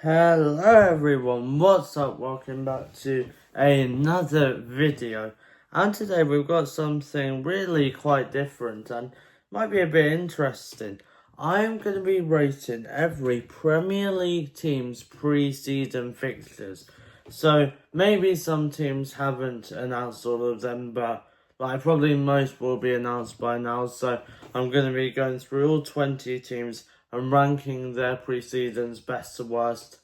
Hello everyone, what's up? Welcome back to another video. And today we've got something really quite different and might be a bit interesting. I am going to be rating every Premier League team's pre-season fixtures. So maybe some teams haven't announced all of them, but probably most will be announced by now. So I'm going to be going through all 20 teams and ranking their pre-seasons best to worst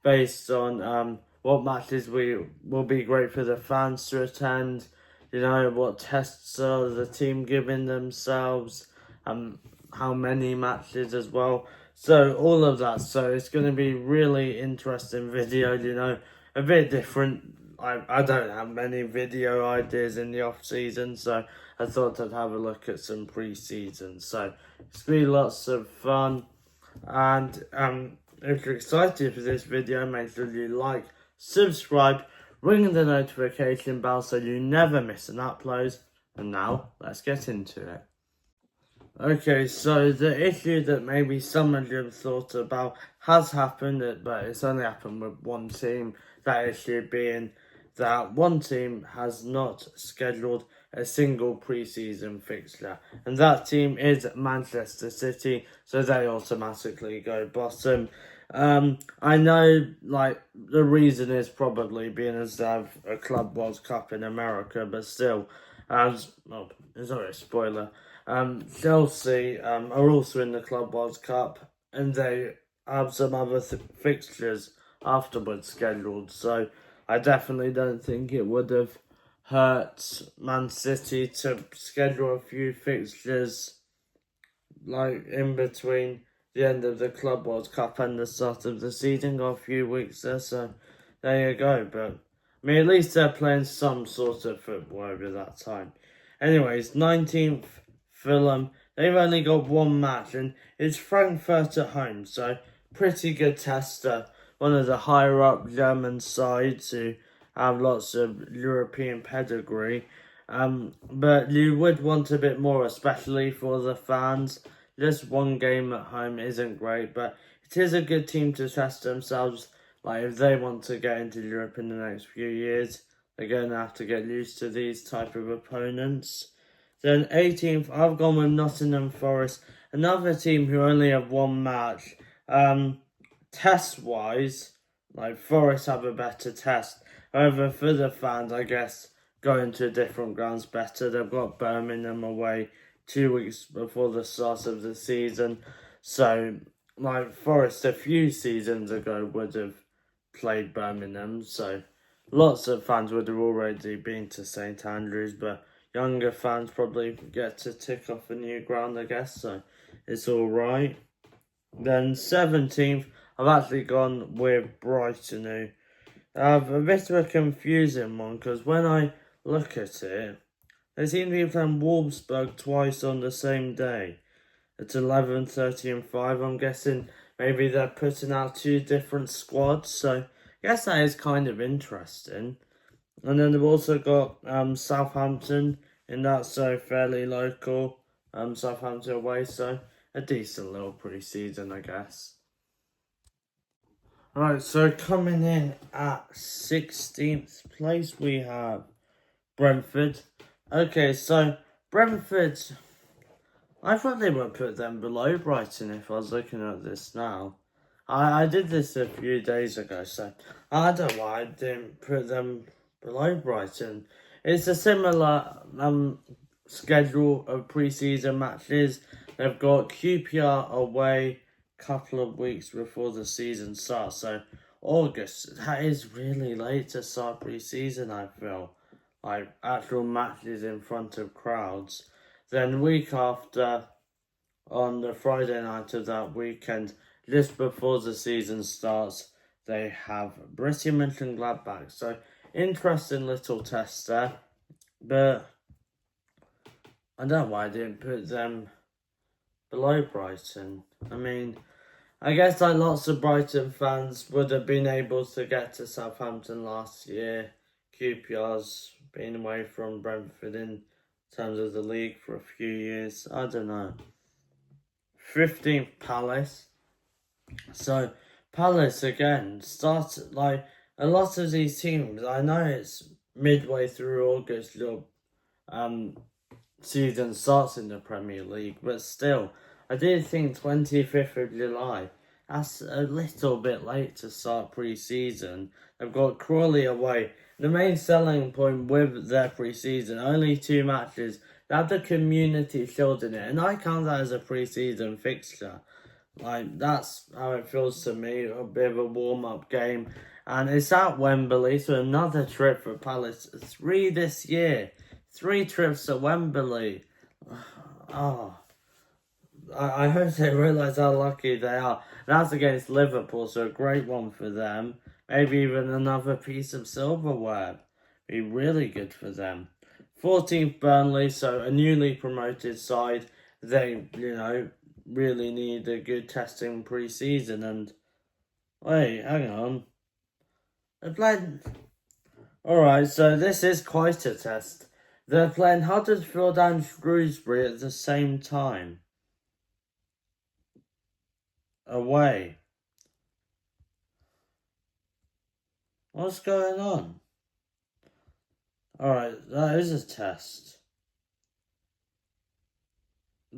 based on what matches will be great for the fans to attend, what tests are the team giving themselves, how many matches as well. So all of that. So it's going to be really interesting video, a bit different. I don't have many video ideas in the off season, so I thought I'd have a look at some pre-season. So it's going to be lots of fun. And if you're excited for this video, make sure you like, subscribe, ring the notification bell so you never miss an upload. And now, let's get into it. Okay, so the issue that maybe some of you have thought about has happened, but it's only happened with one team. That issue being that one team has not scheduled a single pre-season fixture, and that team is Manchester City, so they automatically go bottom. I know, the reason is probably being as they have a Club World Cup in America, but still, it's not a spoiler. Chelsea are also in the Club World Cup, and they have some other fixtures afterwards scheduled, so I definitely don't think it would have hurt Man City to schedule a few fixtures in between the end of the Club World Cup and the start of the season, got a few weeks there, so there you go. But I mean, at least they're playing some sort of football over that time. Anyways, 19th Fulham, they've only got one match, and it's Frankfurt at home, so pretty good tester. One of the higher up German sides who have lots of European pedigree. But you would want a bit more, especially for the fans. Just one game at home isn't great, but it is a good team to test themselves. If they want to get into Europe in the next few years, they're going to have to get used to these type of opponents. Then 18th, I've gone with Nottingham Forest, another team who only have one match. Test-wise, Forest have a better test. However, for the fans, I guess going to different grounds better. They've got Birmingham away 2 weeks before the start of the season. So, Forest a few seasons ago would have played Birmingham. So, lots of fans would have already been to St Andrews, but younger fans probably get to tick off a new ground, I guess. So, it's all right. Then 17th, I've actually gone with Brighton, who have a bit of a confusing one, because when I look at it, they seem to be playing Wolfsburg twice on the same day. It's 11:30 and 5. I'm guessing maybe they're putting out two different squads, so I guess that is kind of interesting. And then they've also got Southampton in that, so fairly local. Southampton away, so a decent little pre-season, I guess. Right, so coming in at 16th place, we have Brentford. Okay, so Brentford, I thought they would put them below Brighton if I was looking at this now. I did this a few days ago, so I don't know why I didn't put them below Brighton. It's a similar schedule of pre-season matches. They've got QPR away couple of weeks before the season starts, so August, that is really late to start pre-season, I feel. Actual matches in front of crowds. Then week after, on the Friday night of that weekend, just before the season starts, they have Borussia Mönchengladbach. So, interesting little test there. But I don't know why I didn't put them below Brighton. I mean, I guess lots of Brighton fans would have been able to get to Southampton last year. QPR's been away from Brentford in terms of the league for a few years. I don't know. 15th Palace. So, Palace again started like a lot of these teams. I know it's midway through August. Your season starts in the Premier League, but still, I do think 25th of July. That's a little bit late to start pre-season. They've got Crawley away. The main selling point with their pre-season, only 2 matches. They have the Community Shield in it, and I count that as a pre-season fixture. Like, that's how it feels to me, a bit of a warm-up game. And it's at Wembley, so another trip for Palace. 3 this year. 3 trips to Wembley. Oh, I hope they realise how lucky they are. That's against Liverpool, so a great one for them. Maybe even another piece of silverware. Be really good for them. 14th Burnley, so a newly promoted side. They, really need a good testing pre-season. And wait, hang on. They played. Alright, so this is quite a test. They're playing Huddersfield and Shrewsbury at the same time. Away. What's going on? Alright, that is a test.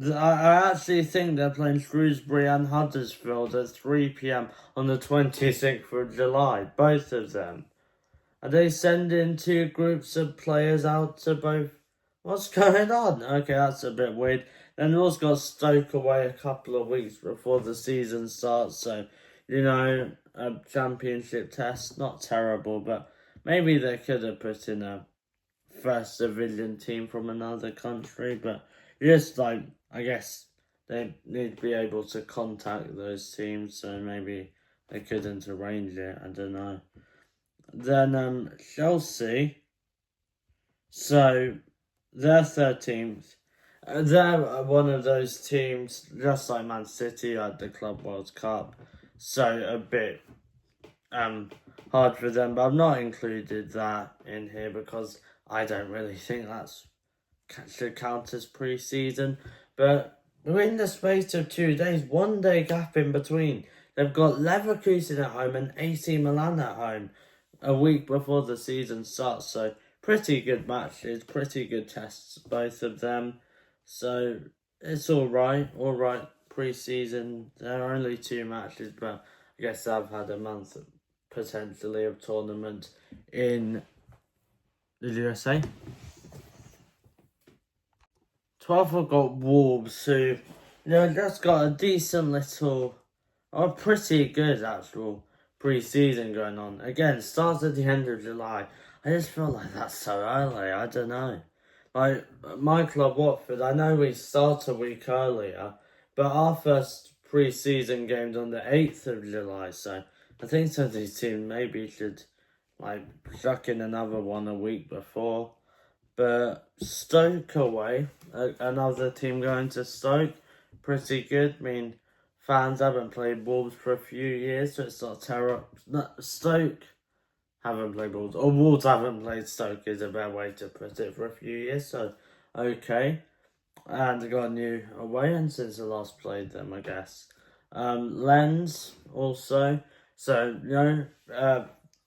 I actually think they're playing Shrewsbury and Huddersfield at 3 p.m. on the 26th of July, both of them. Are they sending 2 groups of players out to both? What's going on? Okay, that's a bit weird. Then they've also got Stoke away a couple of weeks before the season starts, so, a championship test, not terrible, but maybe they could have put in a first division team from another country, but just I guess they need to be able to contact those teams, so maybe they couldn't arrange it, I don't know. Then Chelsea, so they're 13th. They're one of those teams, just like Man City at the Club World Cup, so a bit hard for them, but I've not included that in here because I don't really think that's should count as pre-season. But in the space of 2 days, 1 day gap in between, they've got Leverkusen at home and AC Milan at home a week before the season starts. So pretty good matches, pretty good tests, both of them. So it's all right pre-season. There are only 2 matches, but I guess I've had a month potentially of tournament in the USA. 12th have got Wolves, who just got a decent little, or pretty good actual pre-season going on. Again, starts at the end of July. I just feel like that's so early. I don't know. Like my club Watford, I know we start a week earlier, but our first pre-season game's on the 8th of July, so I think some of these teams maybe should chuck in another one a week before. But Stoke away, another team going to Stoke, pretty good. I mean, fans haven't played Wolves for a few years, so it's not terrible. Stoke haven't played Wolves, or Wolves haven't played Stoke is a better way to put it, for a few years, so okay. And they got a new away end since the last played them, I guess. Lens also, so,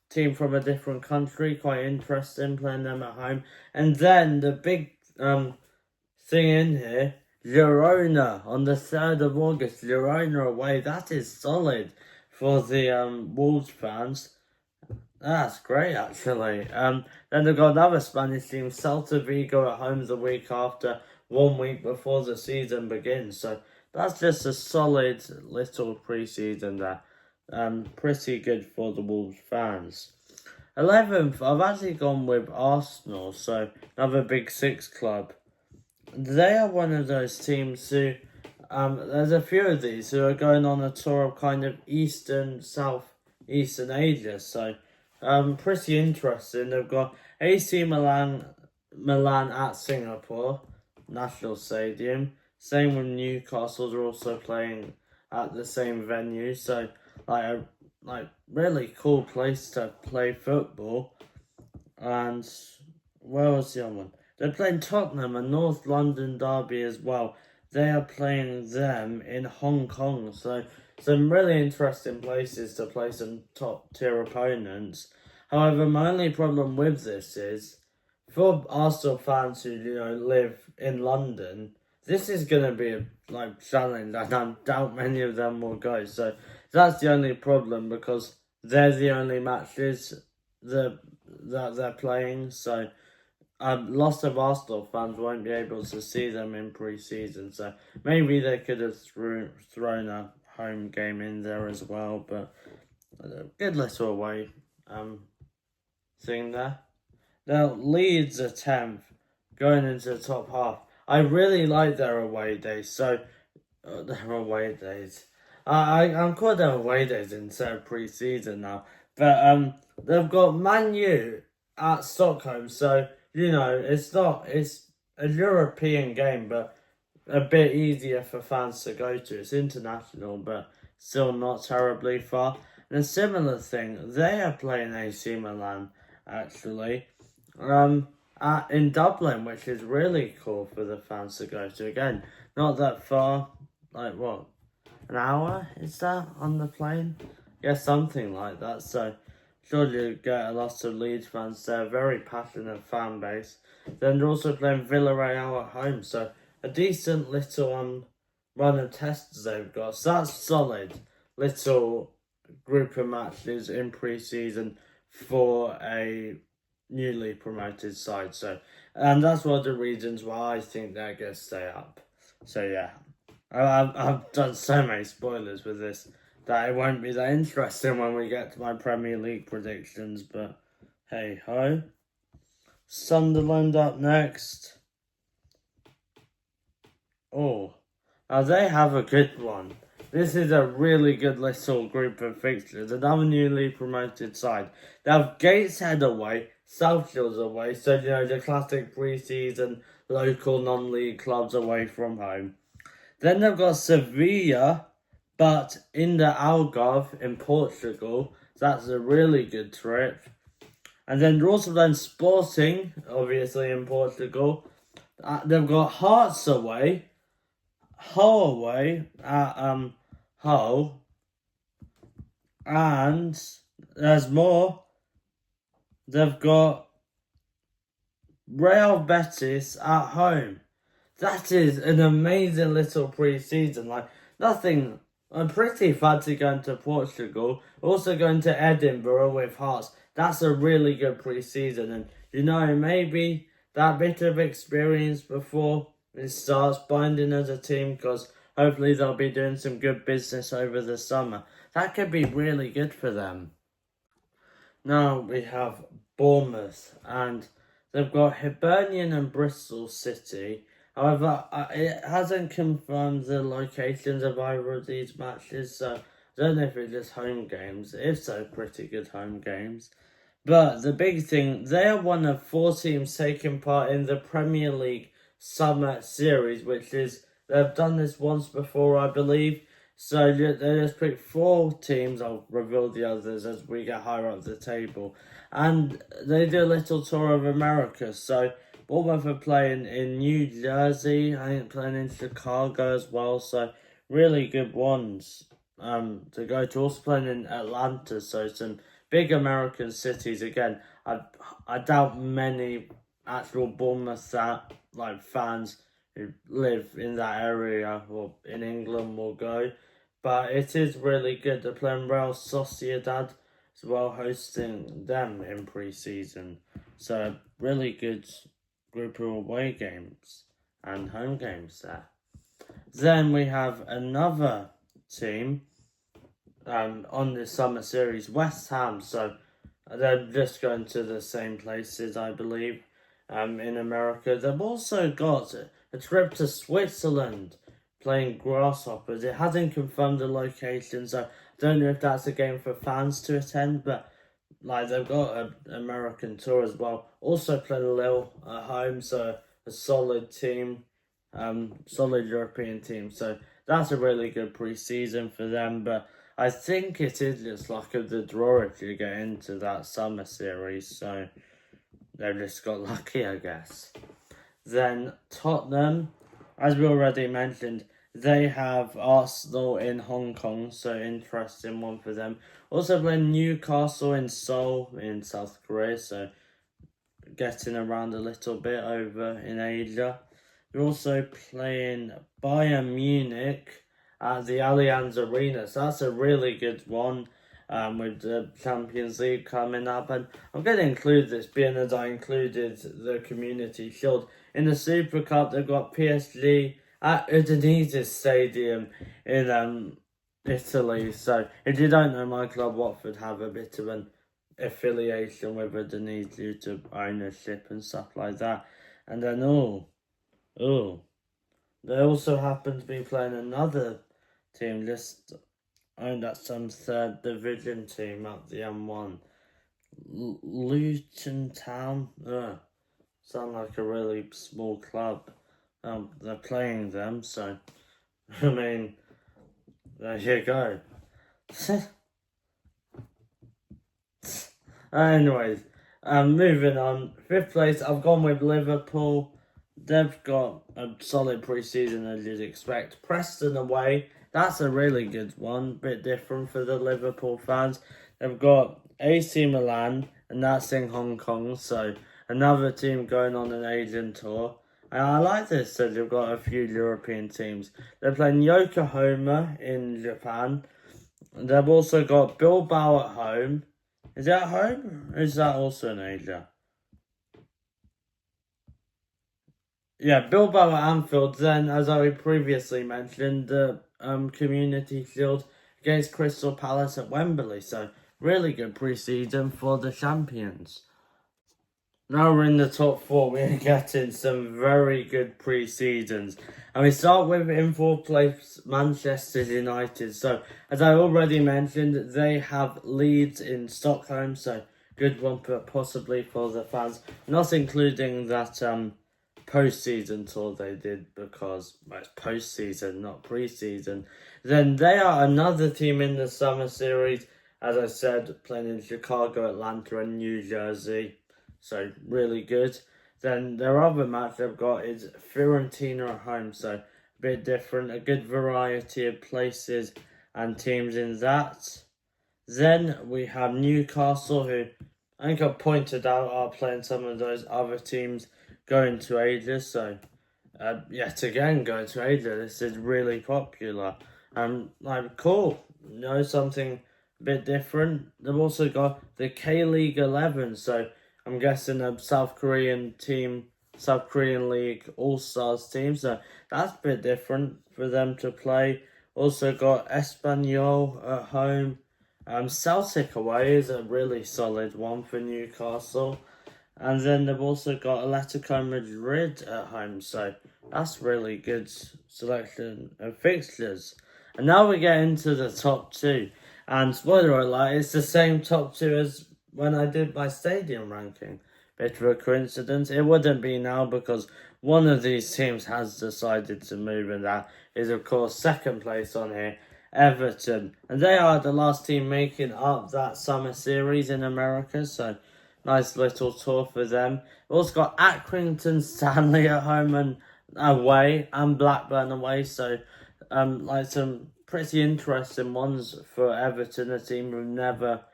team from a different country, quite interesting playing them at home. And then the big thing in here, Girona on the 3rd of August, Girona away. That is solid for the Wolves fans. That's great, actually. Then they've got another Spanish team, Celta Vigo at home the week after, 1 week before the season begins. So that's just a solid little pre-season there. Pretty good for the Wolves fans. 11th, I've actually gone with Arsenal, so another Big Six club. They are one of those teams who, there's a few of these who are going on a tour of kind of Southeastern Asia, so pretty interesting. They've got AC Milan at Singapore National Stadium. Same with Newcastle, they're also playing at the same venue, so really cool place to play football. And where was the other one? They're playing Tottenham, a North London derby as well. They are playing them in Hong Kong, so some really interesting places to play some top tier opponents. However, my only problem with this is, for Arsenal fans who live in London, this is gonna be a challenge, and I doubt many of them will go. So that's the only problem, because they're the only matches that they're playing. So lots of Arsenal fans won't be able to see them in pre-season. So maybe they could have thrown a home game in there as well. But a good little away thing there. Now, Leeds are 10th, going into the top half. I really like their away days. So, their away days. I'm calling them away days instead of pre-season now. But they've got Man U at Stockholm. So, it's a European game, but a bit easier for fans to go to. It's international, but still not terribly far. And a similar thing, they are playing AC Milan, actually, in Dublin, which is really cool for the fans to go to. Again, not that far, like what, an hour is that on the plane? Yeah, something like that. So sure you get a lot of Leeds fans there, very passionate fan base. Then they're also playing Villarreal at home, so a decent little run of tests they've got. So that's solid little group of matches in pre-season for a newly promoted side. So, and that's one of the reasons why I think they're going to stay up. So yeah, I've done so many spoilers with this that it won't be that interesting when we get to my Premier League predictions. But hey ho, Sunderland up next. Oh, now they have a good one. This is a really good little group of fixtures. Another newly promoted side. They have Gateshead away, South Shields away, so the classic pre-season local non-league clubs away from home. Then they've got Sevilla, but in the Algarve in Portugal. So that's a really good trip. And then they're also then Sporting, obviously in Portugal. They've got Hearts away, Hull away at Hull, and there's more. They've got Real Betis at home. That is an amazing little pre-season. Nothing. I'm pretty fancy going to Portugal. Also going to Edinburgh with Hearts. That's a really good pre-season, and maybe that bit of experience before it starts binding as a team, because hopefully they'll be doing some good business over the summer. That could be really good for them. Now we have Bournemouth, and they've got Hibernian and Bristol City. However, it hasn't confirmed the locations of either of these matches, so I don't know if it's just home games. If so, pretty good home games. But the big thing, they are one of 4 teams taking part in the Premier League Summer Series, which is, they've done this once before, I believe. So they just picked 4 teams. I'll reveal the others as we get higher up the table. And they do a little tour of America. So Bournemouth are playing in New Jersey. I think playing in Chicago as well. So really good ones to go to. Also playing in Atlanta. So some big American cities. Again, I doubt many actual Bournemouth fans who live in that area or in England will go. But it is really good. They're playing Real Sociedad as well, hosting them in pre-season. So really good group of away games and home games there. Then we have another team on the summer series, West Ham. So they're just going to the same places, I believe, in America. They've also got a trip to Switzerland, playing Grasshoppers. It hasn't confirmed the location, so I don't know if that's a game for fans to attend, but they've got an American tour as well. Also playing Lille at home, so a solid team, solid European team. So that's a really good pre-season for them, but I think it is just luck of the draw if you get into that summer series, so they've just got lucky, I guess. Then Tottenham, as we already mentioned, They have Arsenal in Hong Kong, so interesting one for them. Also playing Newcastle in Seoul in South Korea, so getting around a little bit over in Asia. They're also playing Bayern Munich at the Allianz Arena, so that's a really good one. With the Champions League coming up, and I'm going to include this being as I included the Community Shield. In the Super Cup, they've got PSG at Udinese Stadium in Italy. So if you don't know, my club Watford have a bit of an affiliation with Udinese due to ownership and stuff like that. And then they also happen to be playing another team just owned at some third division team at the M1. Luton Town. Sound like a really small club. They're playing them, so I mean, there you go. Anyways, moving on. 5th place, I've gone with Liverpool. They've got a solid pre-season as you'd expect. Preston away. That's a really good one. Bit different for the Liverpool fans. They've got AC Milan, and that's in Hong Kong. So another team going on an Asian tour. And I like this, so they've got a few European teams. They're playing Yokohama in Japan. They've also got Bilbao at home. Is that at home? Or is that also in Asia? Yeah, Bilbao at Anfield. Then, as I previously mentioned, the Community Shield against Crystal Palace at Wembley. So, really good pre-season for the champions. Now we're in the top 4. We're getting some very good pre-seasons. And we start with in 4th place Manchester United. So, as I already mentioned, they have Leeds in Stockholm. So, good one possibly for the fans. Not including that post-season tour they did because it's post-season, not pre-season. Then they are another team in the summer series. As I said, playing in Chicago, Atlanta and New Jersey. So, really good. Then their other match they've got is Fiorentina at home. So, a bit different. A good variety of places and teams in that. Then we have Newcastle, who I think I pointed out are playing some of those other teams going to Asia. So, yet again, going to Asia. This is really popular. Cool. Something a bit different. They've also got the K-League 11. So, I'm guessing a South Korean League All-Stars team. So that's a bit different for them to play. Also got Espanyol at home. Celtic away is a really solid one for Newcastle. And then they've also got Atletico Madrid at home. So that's really good selection of fixtures. And now we get into the top 2. And spoiler alert, it's the same top 2 as when I did my stadium ranking. Bit of a coincidence. It wouldn't be now because one of these teams has decided to move, and that is, of course, 2nd place on here, Everton. And they are the last team making up that summer series in America, so nice little tour for them. We've also got Accrington Stanley at home and away, and Blackburn away, so some pretty interesting ones for Everton, a team who've never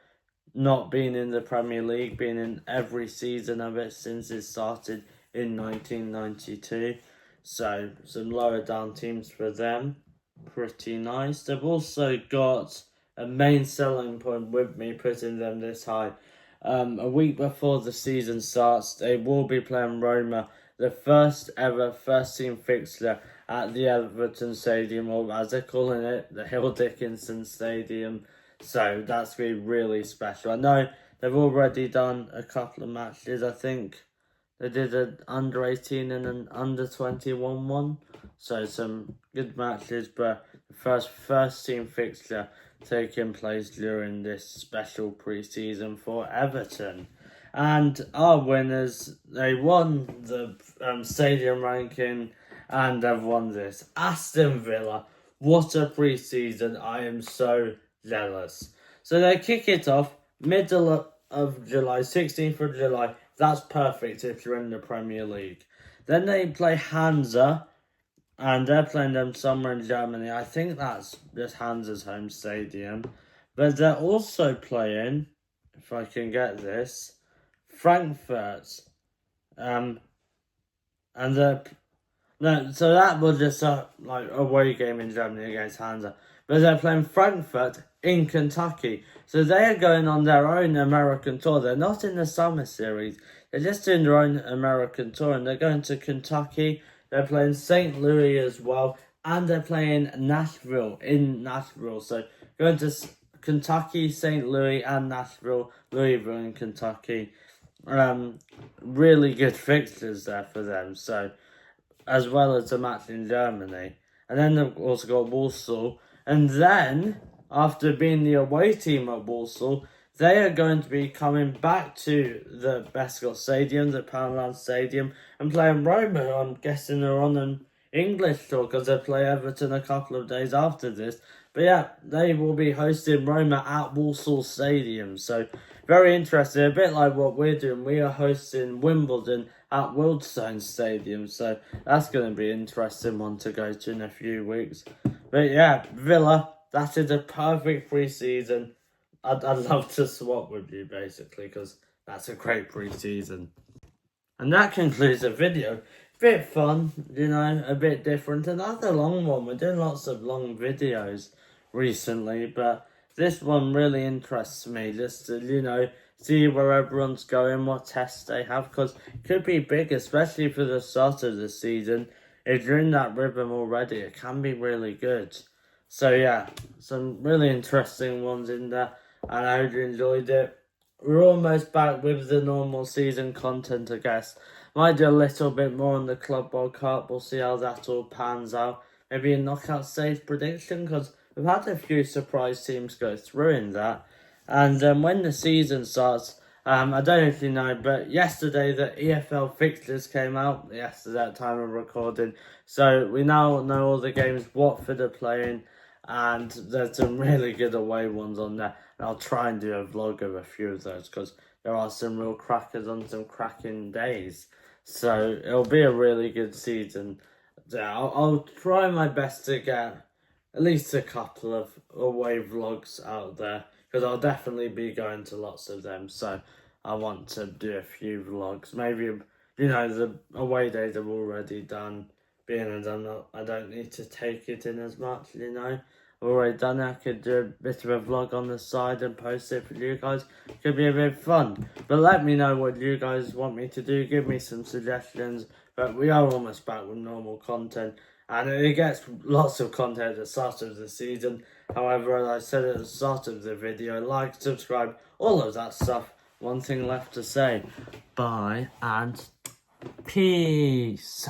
not been in the Premier League, been in every season of it since it started in 1992. So, some lower down teams for them. Pretty nice. They've also got a main selling point with me putting them this high. A week before the season starts, they will be playing Roma, the first ever first team fixture at the Everton Stadium, or as they're calling it, the Hill Dickinson Stadium. So that's going to be really special. I know they've already done a couple of matches. I think they did an under 18 and an under 21 one. So some good matches, but the first team fixture taking place during this special pre-season for Everton. And our winners, they won the stadium ranking and have won this. Aston Villa, what a pre-season. I am so jealous. So they kick it off middle of July, 16th of July. That's perfect if you're in the Premier League. Then they play Hansa and they're playing them somewhere in Germany. I think that's just Hansa's home stadium. But they're also playing, if I can get this, Frankfurt. And they're no, so that was just a away game in Germany against Hansa. But they're playing Frankfurt in Kentucky. So they are going on their own American tour. They're not in the summer series. They're just doing their own American tour. And they're going to Kentucky. They're playing St. Louis as well. And they're playing Nashville in Nashville. So going to Kentucky, St. Louis, and Nashville, Louisville in Kentucky. Really good fixtures there for them. So, as well as the match in Germany. And then they've also got Warsaw. And then, after being the away team at Warsaw, they are going to be coming back to the Bescott Stadium, the Poundland Stadium, and playing Roma. I'm guessing they're on an English tour because they play Everton a couple of days after this. But yeah, they will be hosting Roma at Walsall Stadium. So, very interesting. A bit like what we're doing. We are hosting Wimbledon at Wildstone Stadium. So, that's going to be an interesting one to go to in a few weeks. But yeah, Villa, that is a perfect pre-season. I'd love to swap with you, basically, because that's a great pre-season. And that concludes the video. Bit fun, a bit different. Another long one. We're doing lots of long videos recently, but this one really interests me. Just to, see where everyone's going, what tests they have, because it could be big, especially for the start of the season. If you're in that rhythm already, it can be really good. So yeah, some really interesting ones in there, and I hope you enjoyed it. We're almost back with the normal season content, I guess. Might do a little bit more on the Club World Cup. We'll see how that all pans out. Maybe a knockout stage prediction, because we've had a few surprise teams go through in that. And when the season starts, I don't know if you know, but yesterday the EFL fixtures came out. Yesterday at time of recording. So we now know all the games Watford are playing. And there's some really good away ones on there. And I'll try and do a vlog of a few of those because there are some real crackers on some cracking days. So it'll be a really good season. Yeah, I'll try my best to get at least a couple of away vlogs out there because I'll definitely be going to lots of them. So I want to do a few vlogs. Maybe, the away days are already done. Being as I don't need to take it in as much, I've already done it. I could do a bit of a vlog on the side and post it for you guys. Could be a bit fun. But let me know what you guys want me to do. Give me some suggestions. But we are almost back with normal content. And it gets lots of content at the start of the season. However, as I said at the start of the video, like, subscribe, all of that stuff. One thing left to say. Bye and peace.